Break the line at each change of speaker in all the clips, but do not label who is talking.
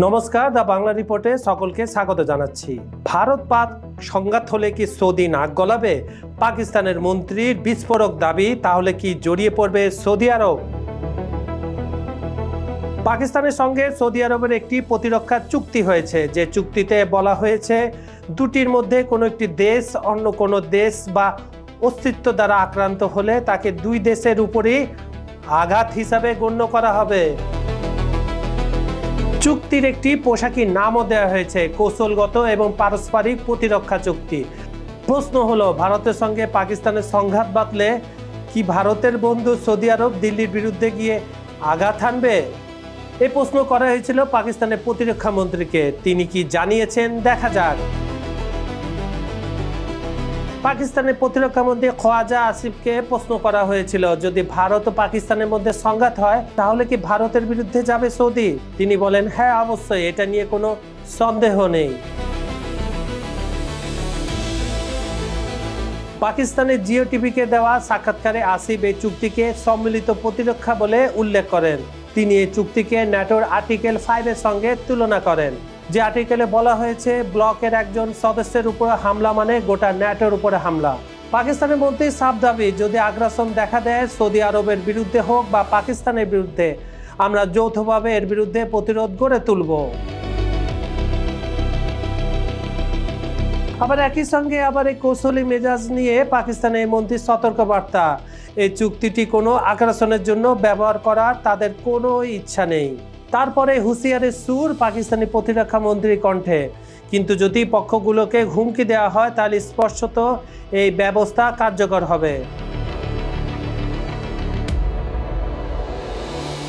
নমস্কার, দ্য বাংলা রিপোর্টে সকলকে স্বাগত জানাচ্ছি। ভারত পাক সংঘাত হলে কি সৌদি নাক গলাবে? পাকিস্তানের মন্ত্রীর বিস্ফোরক দাবি, তাহলে কি জড়িয়ে পড়বে সৌদি আরব? পাকিস্তানের সঙ্গে সৌদি আরবের একটি প্রতিরক্ষা চুক্তি হয়েছে, যে চুক্তিতে বলা হয়েছে দুটির মধ্যে কোনো একটি দেশ অন্য কোনো দেশ বা অস্তিত্ব দ্বারা আক্রান্ত হলে তাকে দুই দেশের উপরই আঘাত হিসাবে গণ্য করা হবে। চুক্তির একটি পোশাকি নামও দেওয়া হয়েছে কৌশলগত এবং পারস্পরিক প্রতিরক্ষা চুক্তি। প্রশ্ন হলো, ভারতের সঙ্গে পাকিস্তানের সংঘাত বাঁধলে কি ভারতের বন্ধু সৌদি আরব দিল্লির বিরুদ্ধে গিয়ে আঘাত হানবে? এই প্রশ্ন করা হয়েছিল পাকিস্তানের প্রতিরক্ষা মন্ত্রীকে। তিনি কি জানিয়েছেন দেখা যাক। পাকিস্তানের প্রতিরক্ষা মন্ত্রী খোয়াজা আসিফকে প্রশ্ন করা হয়েছিল, যদি ভারত ও পাকিস্তানের মধ্যে সংঘাত হয় তাহলে কি ভারতের বিরুদ্ধে যাবে সৌদি? তিনি বলেন, হ্যাঁ অবশ্যই, এটা নিয়ে কোনো সন্দেহ নেই। পাকিস্তানের জিও টিভিকে দেওয়া সাক্ষাৎকারে আসিফ এই চুক্তিকে সম্মিলিত প্রতিরক্ষা বলে উল্লেখ করেন। তিনি এই চুক্তিকে ন্যাটোর আর্টিকেল 5-এর সঙ্গে তুলনা করেন, যে আর্টিকেলে বলা হয়েছে ব্লকের একজন সদস্যের উপরে হামলা মানে গোটা ন্যাটোর উপরে হামলা। পাকিস্তানের মন্ত্রী সাফ দাবি, যদি আগ্রাসন দেখা দেয় সৌদি আরবের বিরুদ্ধে হোক বা পাকিস্তানের বিরুদ্ধে, আমরা যৌথভাবে এর বিরুদ্ধে প্রতিরোধ গড়ে তুলব। আবার একই সঙ্গে এই কৌশলী মেজাজ নিয়ে পাকিস্তানের মন্ত্রীর সতর্কবার্তা, এই চুক্তিটি কোনো আগ্রাসনের জন্য ব্যবহার করার তাদের কোনো ইচ্ছা নেই। তারপরে হুঁশিয়ারের সুর পাকিস্তানি প্রতিরক্ষা মন্ত্রীর কণ্ঠে, কিন্তু যদি পক্ষগুলোকে হুমকি দেওয়া হয় তাহলে স্পষ্টত এই ব্যবস্থা কার্যকর হবে।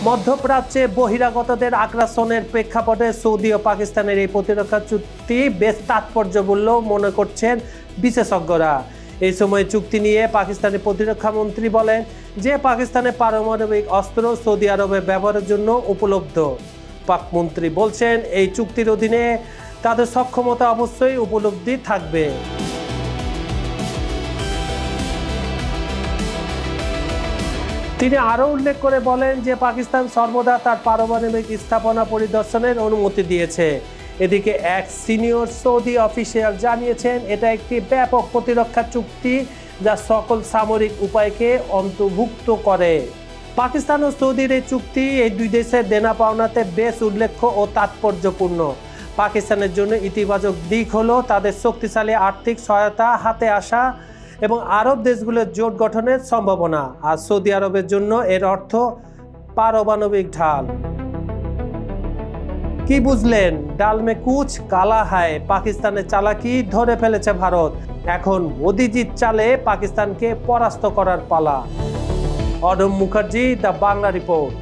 মধ্যপ্রাচ্যে বহিরাগতদের আগ্রাসনের প্রেক্ষাপটে সৌদি ও পাকিস্তানের এই প্রতিরক্ষা চুক্তি বেশ তাৎপর্যপূর্ণ মনে করছেন বিশেষজ্ঞরা। এই সময় চুক্তি নিয়ে পাকিস্তানের প্রতিরক্ষা মন্ত্রী বলেন যে পাকিস্তানের পারমাণবিক অস্ত্র সৌদি আরবে ব্যবহারের জন্য উপলব্ধ। পাক মন্ত্রী বলছেন, এই চুক্তির অধীনে তাদের সক্ষমতা অবশ্যই উপলব্ধি থাকবে। তিনি আরও উল্লেখ করে বলেন যে পাকিস্তান সর্বদা তার পারমাণবিক স্থাপনা পরিদর্শনের অনুমতি দিয়েছে। এদিকে এক সিনিয়র সৌদি অফিসিয়াল জানিয়েছেন, এটা একটি ব্যাপক প্রতিরক্ষা চুক্তি যা সকল সামরিক উপায়কে অন্তর্ভুক্ত করে। পাকিস্তান ও সৌদির এই চুক্তি এই দুই দেশের দেনা পাওনাতে বেশ উল্লেখ্য ও তাৎপর্যপূর্ণ। পাকিস্তানের জন্য ইতিবাচক দিক হলো তাদের শক্তিশালী আর্থিক সহায়তা হাতে আসা এবং আরব দেশগুলোর জোট গঠনের সম্ভাবনা, আর সৌদি আরবের জন্য এর অর্থ পারমাণবিক ঢাল। কি বুঝলেন? ডাল মে কুচ কালা হায়, পাকিস্তানের চালাকি ধরে ফেলেছে ভারত। এখন মোদিজির চালে পাকিস্তানকে পরাস্ত করার পালা। অডম মুখার্জি, দ্য বাংলা রিপোর্ট।